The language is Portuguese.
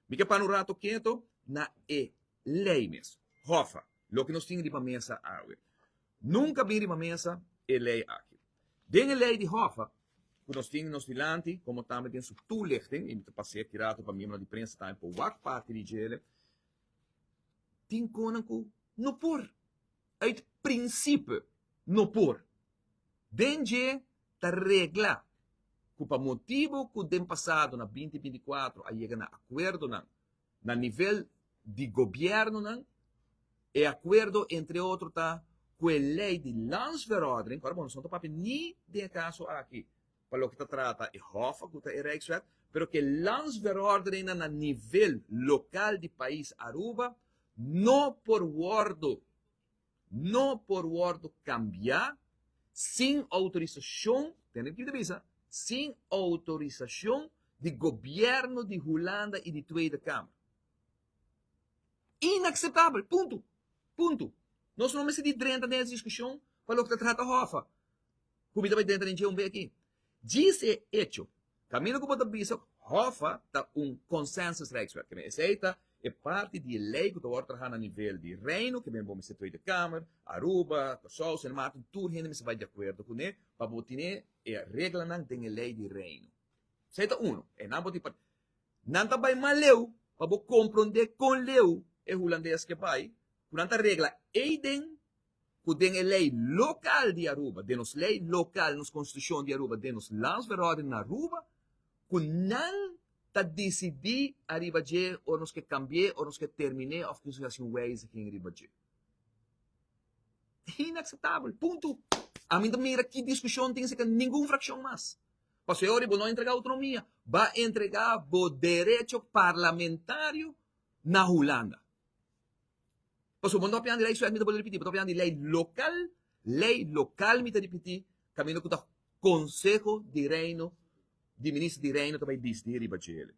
Mica panorama quieto na lei mesmo. Hofa, lo que nós tínhamos de mesa água. Nunca vi de mesa lei aqui. Den lei de Hofa, que nós tínhamos dilante, como também tem sua toelichting, e me passei aqui rato para mim, de prensa também, por wat parte de gele, tem conanco no por. Uit princípio, no por. Denje ta regla. Por motivo que den passado na 2024 a chegar na acordo na nível de governo e acordo entre outros tá com a lei de landsverordening, para bom, não estou papel nem de caso aqui, para o que está trata é Hofa, que é Rijkswet, pero que landsverordening na nível local de país Aruba, não por wordo cambiar, sem autorização, tem que dizer, sem autorização do governo de Holanda e de Tweede Kamer. Inaceitável, ponto. Ponto. Nós não vamos dentro dessa discussão para o que trata Hofa. Comida vai dentro de um bem aqui. Dice hecho, caminho como eu disse, Hofa está consensus Rijkswet, que me aceita, é parte da lei que está trabalhando a nível de reino, que vem ser Tweede Kamer, Aruba, Casal, Sint Maarten, tudo gente se vai de acordo com ele, para botar a regra não tem a lei de reino. Aceita e não pode não vai maleu, para compreender com leu, é holandês que vai, por a regra, eiden, que tem a lei local de Aruba, de nos lei local, nos constituição de Aruba, de nos landsverordening na Aruba, que não ta decidir arriba de ou nos que cambiar ou nos que terminar of que assim ways aqui em arriba de. Inaceitável, ponto. A mim também aqui discussão tem que nenhuma fração mais. Para o senhor não entregar autonomia, vai entregar o direito parlamentário na Holanda. Para o mundo apenas lei suave me pode repetir, apenas lei local me repetir, caminho que o Conselho de Reino, de Ministro de Reino também diz de arriba de ele.